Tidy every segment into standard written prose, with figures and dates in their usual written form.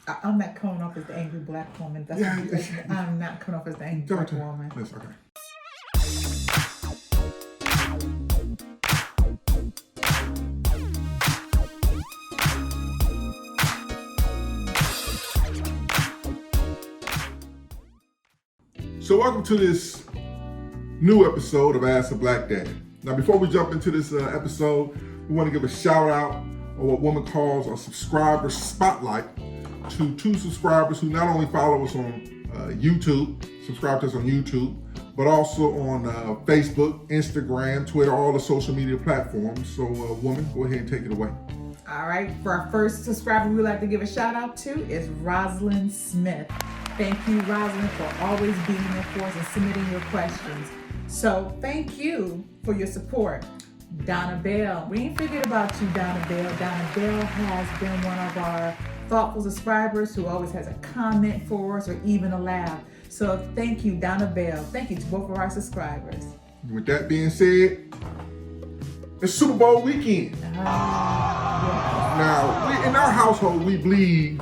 I'm not coming off as the angry black woman. I'm not coming off as the angry black woman. Yes, okay. So welcome to this new episode of Ask a Black Dad. Now before we jump into this episode, we want to give a shout out on what woman calls a subscriber spotlight to 2 subscribers who not only follow us on YouTube, subscribe to us on YouTube, but also on Facebook, Instagram, Twitter, all the social media platforms. So woman, go ahead and take it away. All right, for our first subscriber we'd like to give a shout out to is Rosalind Smith. Thank you, Rosalind, for always being there for us and submitting your questions. So thank you for your support. Donna Bell, we ain't forget about you, Donna Bell. Donna Bell has been one of our thoughtful subscribers who always has a comment for us or even a laugh. So thank you, Donna Bell. Thank you to both of our subscribers. With that being said, it's Super Bowl weekend. Yeah. Now, in our household, we bleed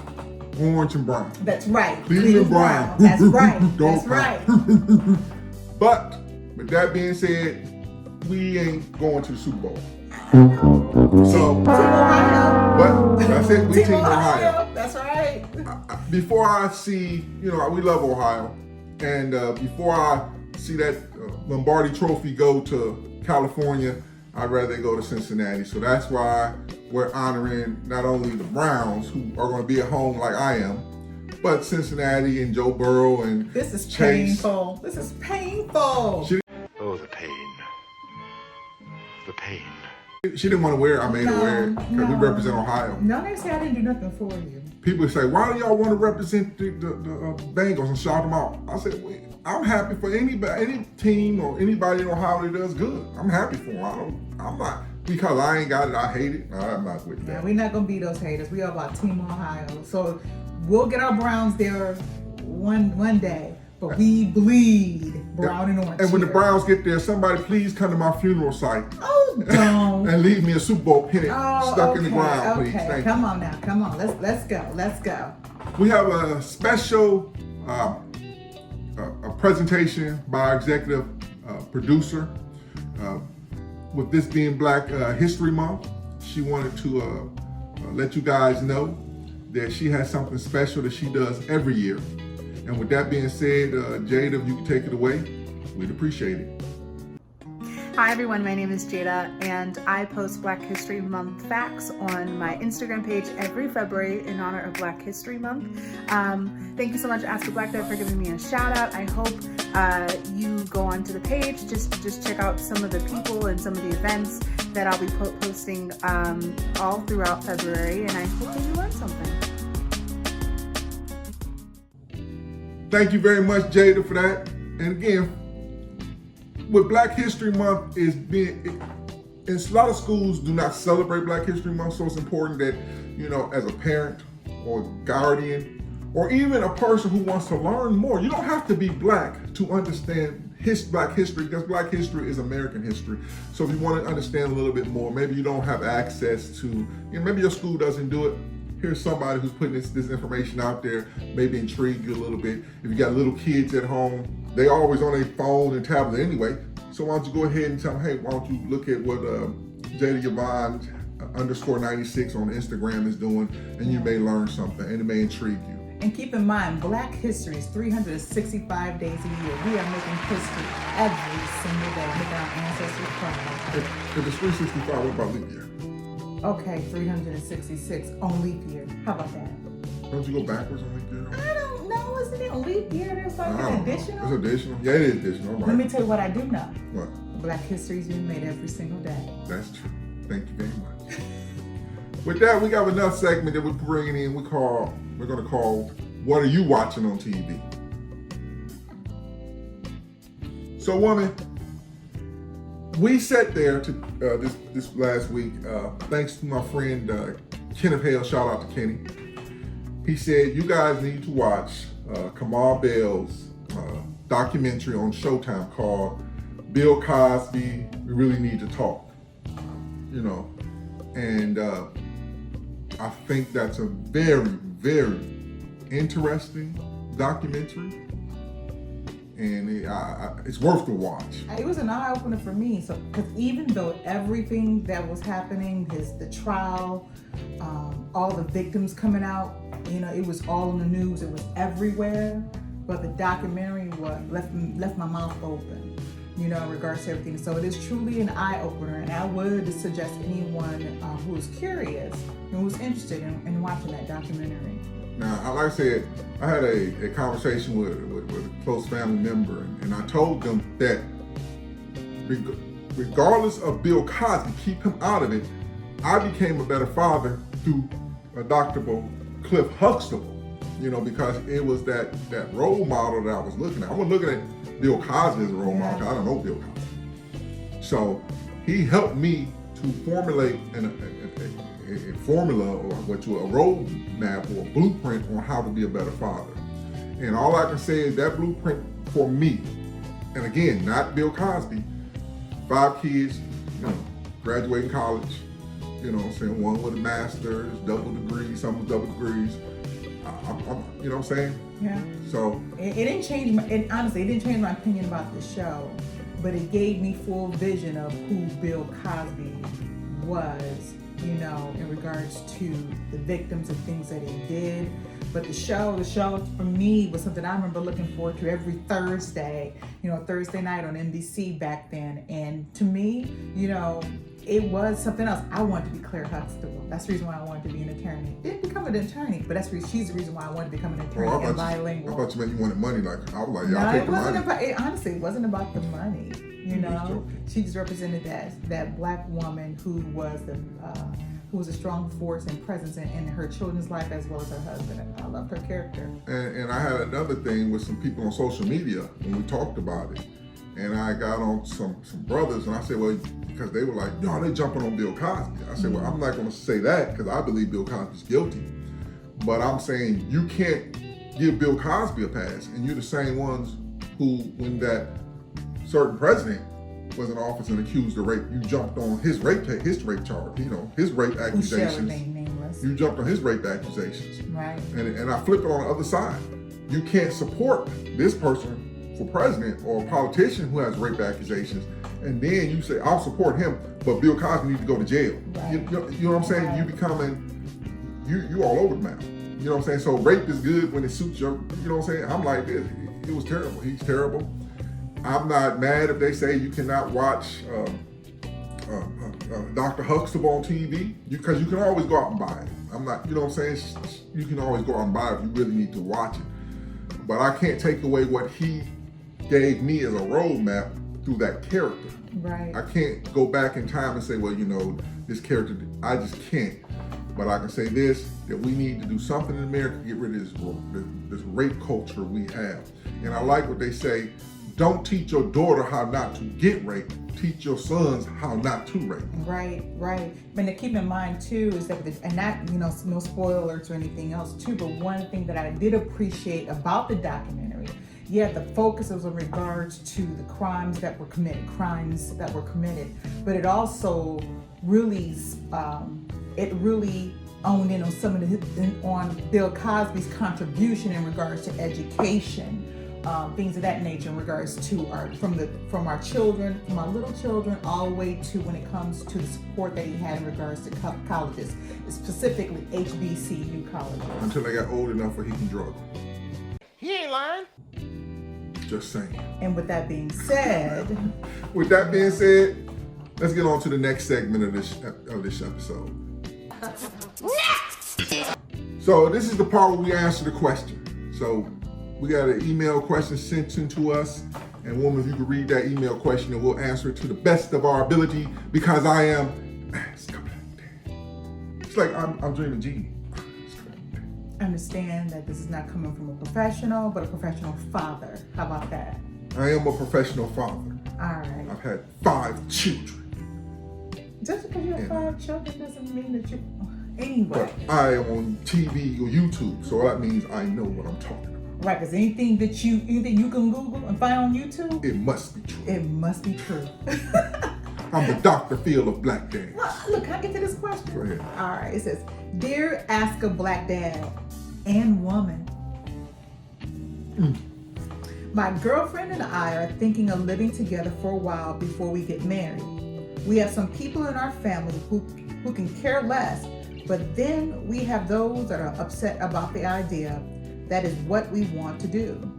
orange and brown. That's right. Cleveland Brown. That's right. Don't That's right. But with that being said, we ain't going to the Super Bowl. So, Team Ohio. but that's it. We Team Ohio. That's right. Before I see, we love Ohio, and before I see that Lombardi Trophy go to California, I'd rather go to Cincinnati. So that's why we're honoring not only the Browns, who are going to be at home like I am, but Cincinnati and Joe Burrow and This is Chase. painful. This is painful. Oh, the pain. The pain. She didn't want to wear it. I made her wear it because we represent Ohio. No, they say I didn't do nothing for you. People say, why do y'all want to represent the Bengals and shout them out? I said, well, I'm happy for any team or anybody in Ohio that does good. I'm happy for them. I'm not, because I ain't got it, I hate it. No, I'm not with that. Yeah, we're not going to be those haters. We are about Team Ohio. So we'll get our Browns there one day. But we bleed brown and orange. And when the here. Browns get there, somebody please come to my funeral site. Oh, don't. And leave me a Super Bowl pennant stuck in the ground, please. Okay, Thank come you. on now. Come on. Let's go. Let's go. We have a special a presentation by our executive producer. With this being Black History Month, she wanted to let you guys know that she has something special that she does every year. And with that being said, Jada, if you can take it away, we'd appreciate it. Hi everyone, my name is Jada and I post Black History Month facts on my Instagram page every February in honor of Black History Month. Thank you so much, Ask a Black Dad, for giving me a shout out. I hope you go onto the page, just check out some of the people and some of the events that I'll be posting all throughout February, and I hope that you learn something. Thank you very much, Jada, for that. And again, with Black History Month a lot of schools do not celebrate Black History Month, so it's important that, as a parent or guardian, or even a person who wants to learn more, you don't have to be Black to understand Black history, because Black history is American history. So if you want to understand a little bit more, maybe you don't have access to, maybe your school doesn't do it. Here's somebody who's putting this information out there, maybe intrigue you a little bit. If you got little kids at home, they always on their phone and tablet anyway. So why don't you go ahead and tell them, hey, why don't you look at what Jada Yvonne _96 on Instagram is doing, and you may learn something, and it may intrigue you. And keep in mind, Black history is 365 days a year. We are making history every single day, making our ancestors proud. If it's 365, what about leap year? Okay, 366 on leap year. How about that? Don't you go backwards on leap year? I don't know. Isn't it a leap year? There's like I an don't know. additional. It's additional. Yeah, it is additional. Right. Let me tell you what I do know. What? Black history is being made every single day. That's true. Thank you very much. With that, we got another segment that we're bringing in. We're going to call "What Are You Watching on TV?" So, woman, we sat there to this last week. Thanks to my friend Kenneth Hale. Shout out to Kenny. He said you guys need to watch Kamal Bell's documentary on Showtime called "Bill Cosby, We Really Need to Talk." And I think that's a very, very interesting documentary, and it's worth the watch. It was an eye opener for me. So, because even though everything that was happening, the trial, all the victims coming out, it was all in the news. It was everywhere. But the documentary left my mouth open, in regards to everything. So it is truly an eye opener, and I would suggest anyone who is curious and who's interested in watching that documentary. Now, like I said, I had a conversation with a close family member, and I told them that regardless of Bill Cosby, keep him out of it, I became a better father through a Dr. Cliff Huxtable, because it was that role model that I was looking at. I wasn't looking at Bill Cosby as a role model, because I don't know Bill Cosby. So he helped me to formulate a formula or a roadmap or a blueprint on how to be a better father. And all I can say is that blueprint for me, and again, not Bill Cosby, 5 kids, graduating college, one with a master's, double degrees, some with double degrees. You know what I'm saying? Yeah. So it didn't change honestly, it didn't change my opinion about the show, but it gave me full vision of who Bill Cosby was, in regards to the victims and things that he did. But the show for me was something I remember looking forward to every Thursday, Thursday night on NBC back then. And to me, it was something else. I wanted to be Claire Huxtable. That's the reason why I wanted to be an attorney. Didn't become an attorney, but she's the reason why I wanted to become an attorney and bilingual. I thought you meant you wanted money. Like, I was like, yeah, I'll take the money. Honestly, it wasn't about the money. She just represented that black woman who was a strong force and presence in her children's life as well as her husband. I loved her character. And I had another thing with some people on social media when we talked about it. And I got on some brothers, and I said, well, because they were like, no, they jumping on Bill Cosby. I said, well, I'm not going to say that because I believe Bill Cosby's guilty. But I'm saying you can't give Bill Cosby a pass, and you're the same ones who, when that certain president was in office and accused of rape, you jumped on his rape charge, his rape accusations. You jumped on his rape accusations. Right. And I flipped it on the other side. You can't support this person for president or a politician who has rape accusations, and then you say, I'll support him, but Bill Cosby needs to go to jail. Right. You know what I'm saying? Right. You becoming, you all over the map. You know what I'm saying? So rape is good when it suits your, you know what I'm saying? I'm like this, it was terrible. He's terrible. I'm not mad if they say you cannot watch Dr. Huxtable on TV, because you can always go out and buy it. I'm not, you know what I'm saying? You can always go out and buy it if you really need to watch it. But I can't take away what he gave me as a roadmap through that character. Right. I can't go back in time and say, well, this character, I just can't. But I can say this, that we need to do something in America to get rid of this rape culture we have. And I like what they say, don't teach your daughter how not to get raped, teach your sons how not to rape. Right. But to keep in mind too is that, and not, no spoilers or anything else too, but one thing that I did appreciate about the documentary, the focus was in regards to the crimes that were committed, but it also really, owned in on some of on Bill Cosby's contribution in regards to education, things of that nature in regards to from our children, from our little children, all the way to when it comes to the support that he had in regards to colleges, specifically HBCU colleges. Until they got old enough where he can drug them. He ain't lying. Just saying. And with that being said, let's get on to the next segment of this episode. So this is the part where we answer the question. So we got an email question sent in to us, and woman, if you could read that email question, and we'll answer it to the best of our ability, because I am. It's like I'm dreaming genie. Understand that this is not coming from a professional, but a professional father. How about that? I am a professional father. All right. I've had 5 children. Just because you have 5 children doesn't mean that you. Anyway. But I am on TV or YouTube, so that means I know what I'm talking about. Right, because anything you can Google and find on YouTube, it must be true. It must be true. I'm the Dr. Phil of Black Dads. Well, look, can I get to this question? Go ahead. All right, it says, Dear Ask a Black Dad and Woman, My girlfriend and I are thinking of living together for a while before we get married. We have some people in our family who can care less, but then we have those that are upset about the idea. That is what we want to do.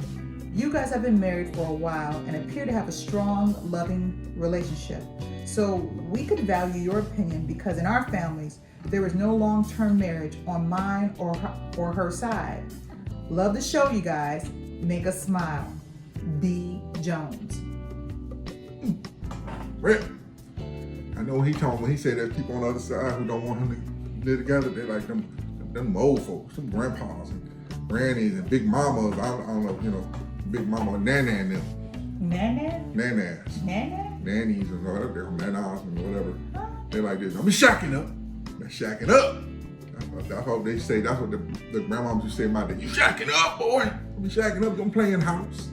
You guys have been married for a while and appear to have a strong, loving relationship. So we could value your opinion because in our families, there is no long-term marriage on mine or her side. Love the show, you guys. Make us smile. B. Jones. Well, I know what he told me when he said there's people on the other side who don't want him to live together. They're like them old folks, them grandpas and grannies and big mamas. I don't know, big mama, nana and them. Nana? Nanas. Nana? Nannies and whatever, they're nanas and whatever. They're like this. I'm shacking up. They're shacking up. That's what they say. That's what the grandmoms used to say about that. You shacking up, boy. You shacking up. You gonna play in house.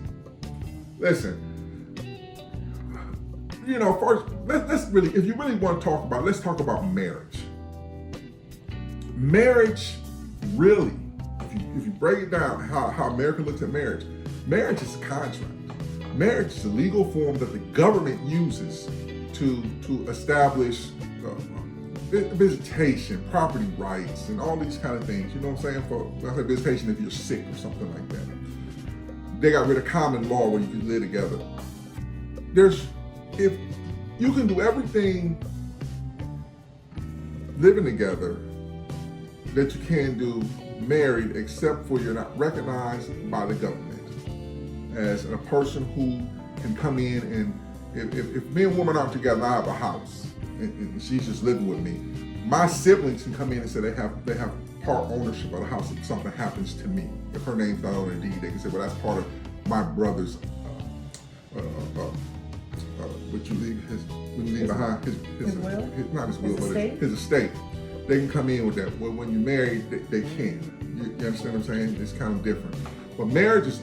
Listen. First, let's really, if you really want to talk about, let's talk about marriage. Marriage, really, if you break it down, how America looks at marriage is a contract. Marriage is a legal form that the government uses to establish visitation, property rights, and all these kind of things. You know what I'm saying? For I say visitation if you're sick or something like that. They got rid of common law where you can live together. If you can do everything living together that you can do married, except for you're not recognized by the government as a person who can come in and if me and woman aren't together, I have a house and she's just living with me. My siblings can come in and say they have part ownership of the house if something happens to me. If her name's not on the deed, they can say, well, that's part of my brother's what you leave behind his will? Not his will, but his estate. They can come in with that. Well, when you're married, they can. You understand what I'm saying? It's kind of different. But marriage is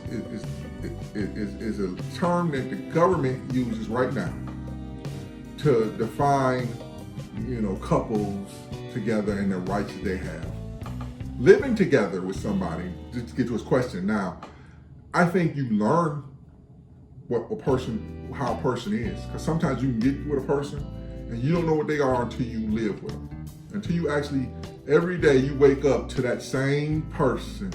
a term that the government uses right now to define, couples together and the rights that they have. Living together with somebody, just to get to his question now, I think you learn how a person is. Because sometimes you can get with a person and you don't know what they are until you live with them. Until you actually, every day you wake up to that same person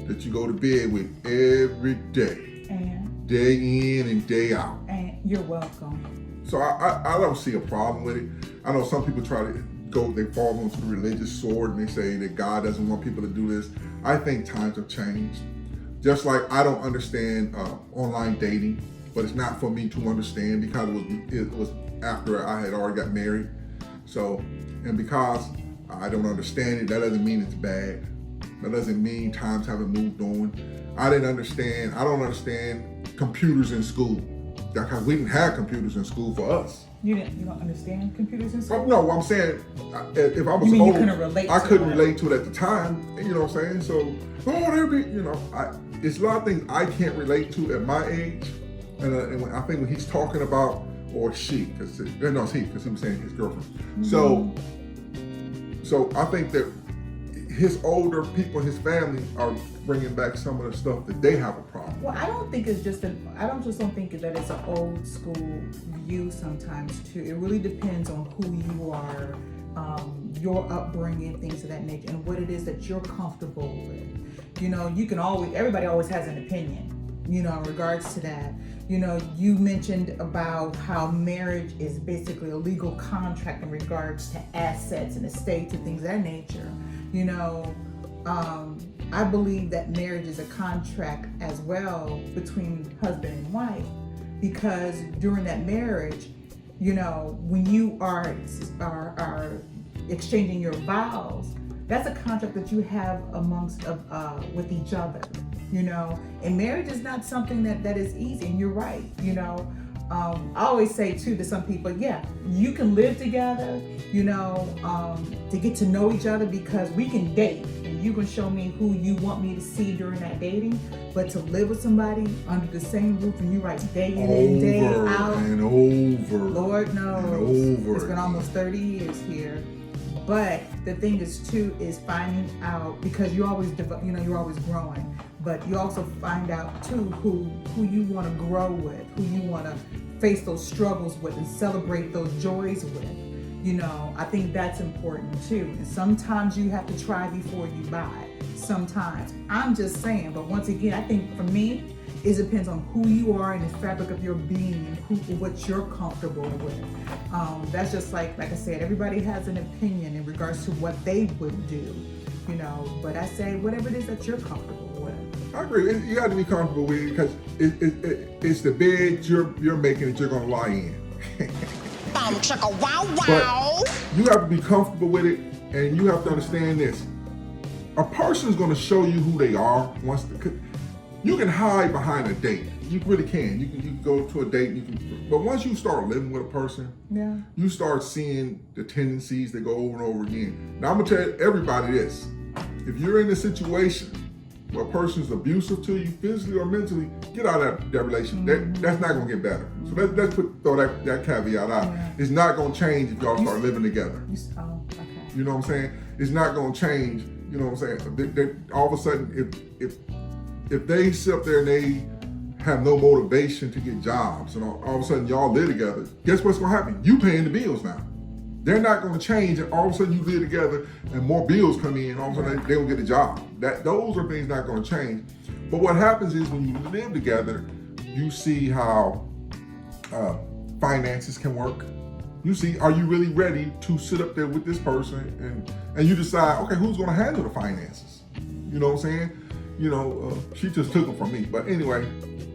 that you go to bed with every day. And day in and day out. And you're welcome. So I don't see a problem with it. I know some people they fall onto the religious sword and they say that God doesn't want people to do this. I think times have changed. Just like I don't understand online dating, but it's not for me to understand because it was after I had already got married. So, and because I don't understand it, that doesn't mean it's bad. That doesn't mean times haven't moved on. I don't understand computers in school. Because we didn't have computers in school for us. You don't understand computers in school? No, I'm saying if I was you mean old, you couldn't relate I to couldn't it. relate to it at the time. You know what I'm saying? So, it's a lot of things I can't relate to at my age. And I think when he's talking about, or she, because it's he was saying his girlfriend. Mm-hmm. So I think that his older people, his family, are bringing back some of the stuff that they have a problem. Well, I don't think it's just don't think that it's an old school view sometimes too. It really depends on who you are, your upbringing, things of that nature, and what it is that you're comfortable with. Everybody always has an opinion, in regards to that. You mentioned about how marriage is basically a legal contract in regards to assets and estates and things of that nature. I believe that marriage is a contract as well between husband and wife, because during that marriage, when you are exchanging your vows, that's a contract that you have amongst with each other. And marriage is not something that is easy. And you're right. I always say too to some people, yeah, you can live together, to get to know each other, because we can date and you can show me who you want me to see during that dating. But to live with somebody under the same roof, and you right day in and day out, and over, Lord knows, and over. It's been almost 30 years here. But the thing is finding out, because you're always, you're always growing. but you also find out too who you want to grow with, who you want to face those struggles with and celebrate those joys with. You know, I think that's important too. And sometimes you have to try before you buy. Sometimes. I'm just saying, but once again, I think for me, it depends on who you are and the fabric of your being and what you're comfortable with. That's just like I said, everybody has an opinion in regards to what they would do, you know, but I say whatever it is that you're comfortable with. I agree. You got to be comfortable with it because it's the bed you're making that you're going to lie in. But you have to be comfortable with it, and you have to understand this. A person's going to show you who they are once. You can hide behind a date. You really can. You can go to a date. But once you start living with a person, you start seeing the tendencies that go over and over again. Now I'm gonna tell everybody this: if you're in a situation where a person's abusive to you, physically or mentally, get out of that relationship. That's not gonna get better. So let's throw that caveat out. It's not gonna change if y'all start living together. You know what I'm saying? It's not gonna change. You know what I'm saying? All of a sudden, if they sit up there and they have no motivation to get jobs, and all of a sudden y'all live together, guess what's gonna happen? You paying the bills now. They're not gonna change, and all of a sudden you live together and more bills come in, all of a sudden they don't get a job. Those are things not gonna change. But what happens is when you live together, you see how finances can work. You see, are you really ready to sit up there with this person and you decide, okay, who's gonna handle the finances? You know what I'm saying? You know, she just took them from me. But anyway,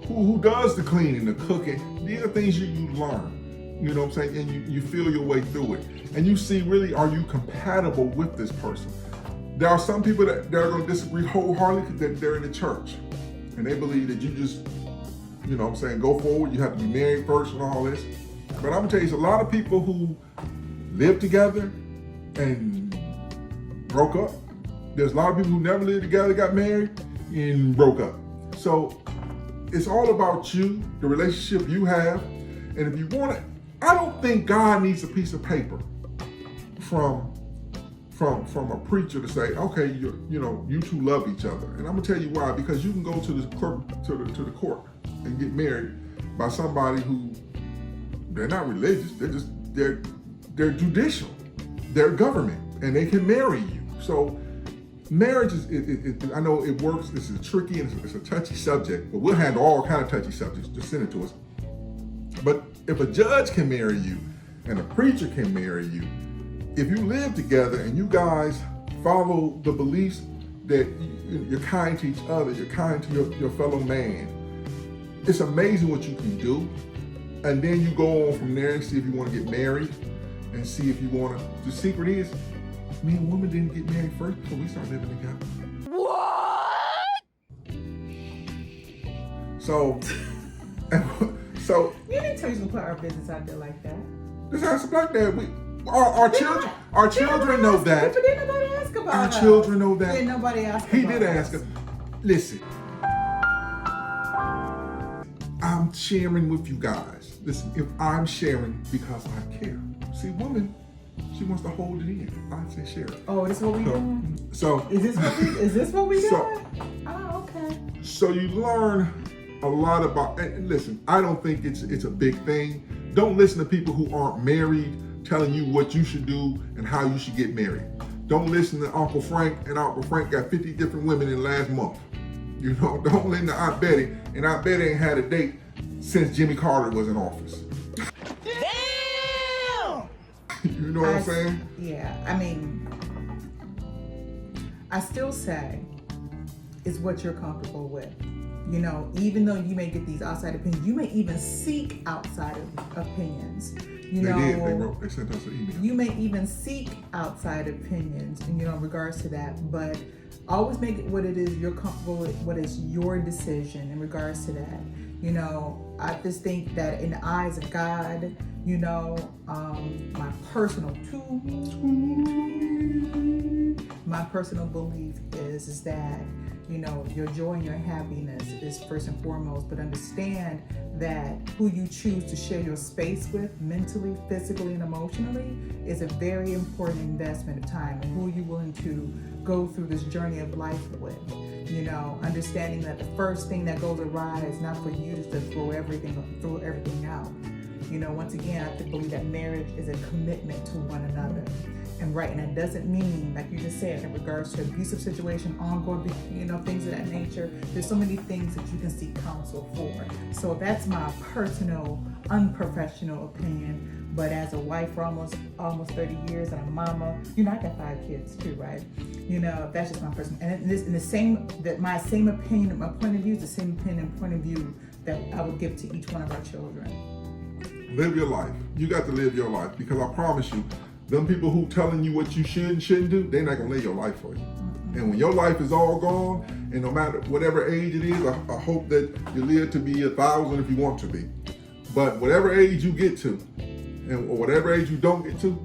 who does the cleaning, the cooking? These are things you learn. You know what I'm saying? And you feel your way through it. And you see, really, are you compatible with this person? There are some people that are going to disagree wholeheartedly that they're in the church. And they believe that you just, you know what I'm saying, go forward. You have to be married first and all this. But I'm going to tell you, there's a lot of people who live together and broke up. There's a lot of people who never lived together, got married, and broke up. So it's all about you, the relationship you have. And if you want it, I don't think God needs a piece of paper from a preacher to say, okay, you two love each other. And I'm gonna tell you why. Because you can go to the court and get married by somebody who they're not religious. They're judicial. They're government, and they can marry you. So marriage is, I know it works. This is tricky and it's a touchy subject, but we'll handle all kind of touchy subjects. Just send it to us. But if a judge can marry you and a preacher can marry you, if you live together and you guys follow the beliefs that you're kind to each other, you're kind to your fellow man, it's amazing what you can do. And then you go on from there and see if you want to get married and see if you want to. The secret is, me and woman didn't get married first before we started living together. What? So You didn't tell you to put our business out there like that. this has like that. Our children know that. But didn't nobody ask about Our us. children know that. Didn't nobody ask He about did us. ask us. Listen, I'm sharing with you guys. Listen, if I'm sharing because I care. See, woman, she wants to hold it in. I say share it. Oh, this is what we doing? So Is this what we So- doing? Oh, okay. So you learn a lot about, and listen, I don't think it's a big thing. Don't listen to people who aren't married telling you what you should do and how you should get married. Don't listen to Uncle Frank, and Uncle Frank got 50 different women in the last month. You know, don't listen to Aunt Betty, and Aunt Betty ain't had a date since Jimmy Carter was in office. Damn! You know what I'm saying? Yeah, I mean, I still say it's what you're comfortable with. You know, even though you may get these outside opinions, you may even seek outside opinions. You They know, did. They sent us an email. you may even seek outside opinions, and in regards to that. But always make it what it is you're comfortable with, what is your decision in regards to that. You know, I just think that in the eyes of God, my personal belief is that, your joy and your happiness is first and foremost, but understand that who you choose to share your space with mentally, physically, and emotionally is a very important investment of time, and who you're willing to go through this journey of life with. You know, understanding that the first thing that goes awry is not for you just to throw everything out. You know, once again, I believe that marriage is a commitment to one another. And that doesn't mean, like you just said, in regards to abusive situation, ongoing, you know, things of that nature. There's so many things that you can seek counsel for. So that's my personal, unprofessional opinion. But as a wife for almost 30 years and a mama, you know, I got 5 kids too, right? You know, that's just my personal. And my same opinion, my point of view is the same opinion and point of view that I would give to each one of our children. Live your life. You got to live your life, because I promise you, them people who telling you what you should and shouldn't do, they're not gonna live your life for you. Mm-hmm. And when your life is all gone, and no matter whatever age it is, I hope that you live to be 1,000 if you want to be. But whatever age you get to, or whatever age you don't get to,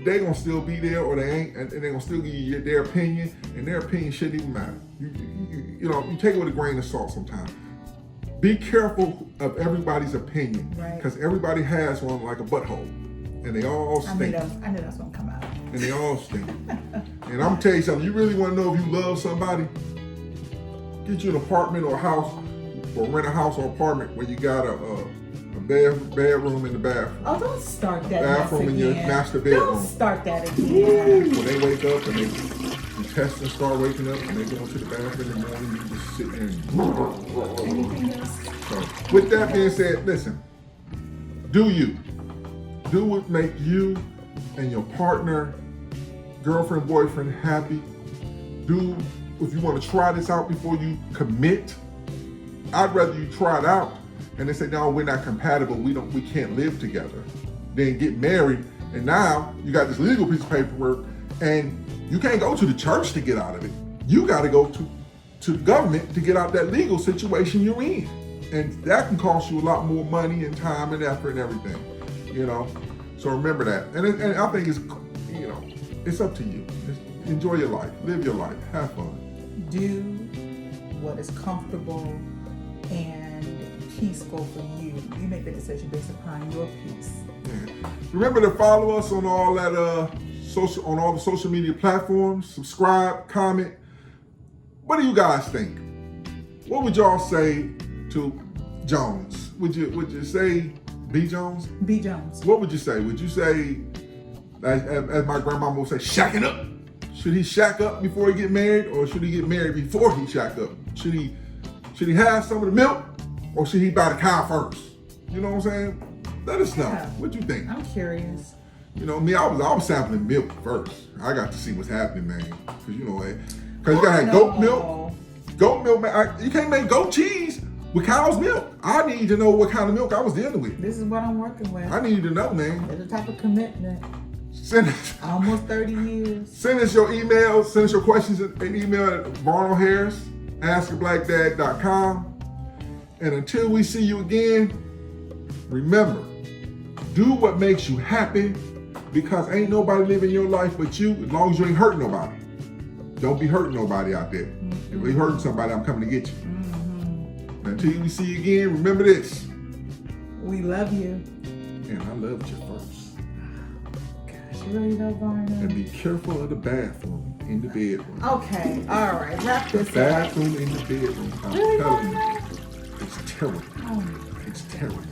they're gonna still be there, or they ain't, and they're gonna still give you their opinion, and their opinion shouldn't even matter. You know, you take it with a grain of salt sometimes. Be careful of everybody's opinion, because everybody has one, like a butthole, and they all stink. I knew that's gonna come out. And they all stink. And I'm gonna tell you something. You really want to know if you love somebody? Get you an apartment or a house, or rent a house or apartment where you got a bedroom in the bathroom. Oh, don't start that. Bathroom in your master bedroom. Don't start that again. When they wake up and the intestines start waking up and they go into the bathroom in the morning, you just sit there and Anything else? So, with that being said, listen, do you. Do what make you and your partner, girlfriend, boyfriend happy. Do, if you want to try this out before you commit, I'd rather you try it out and they say, no, we're not compatible, we can't live together, then get married, and now you got this legal piece of paperwork and you can't go to the church to get out of it. You got to go to the government to get out that legal situation you're in. And that can cost you a lot more money and time and effort and everything, you know? So remember that. And I think it's, you know, it's up to you. Enjoy your life, live your life, have fun. Do what is comfortable and peaceful for you. You make the decision based upon your peace. Yeah. Remember to follow us on all that on all the social media platforms. Subscribe, comment. What do you guys think? What would y'all say to Jones? Would you say B. Jones? B. Jones. What would you say? Would you say, as my grandmama would say, shack it up? Should he shack up before he get married, or should he get married before he shack up? Should he have some of the milk, or should he buy the cow first? You know what I'm saying? Let us know. Yeah. What you think? I'm curious. You know me, I was sampling milk first. I got to see what's happening, man. Cause you know, cause you gotta have goat milk. Goat milk, man. You can't make goat cheese with cow's milk. I need to know what kind of milk I was dealing with. This is what I'm working with. I need to know, man. It's a type of commitment. Send us Almost 30 years. Send us your email. Send us your questions in email at barnellharris@askablackdad.com. And until we see you again, remember, do what makes you happy, because ain't nobody living your life but you, as long as you ain't hurting nobody. Don't be hurting nobody out there. Mm-hmm. If you're hurting somebody, I'm coming to get you. Mm-hmm. Until we see you again, remember this. We love you. And I loved you first. Gosh, you really love Barnell. And be careful of the bathroom in the bedroom. Okay, all right, wrap this up. Bathroom in the bedroom. I'm Really, telling you, Barnell? it's terrible. Oh. It's terrible.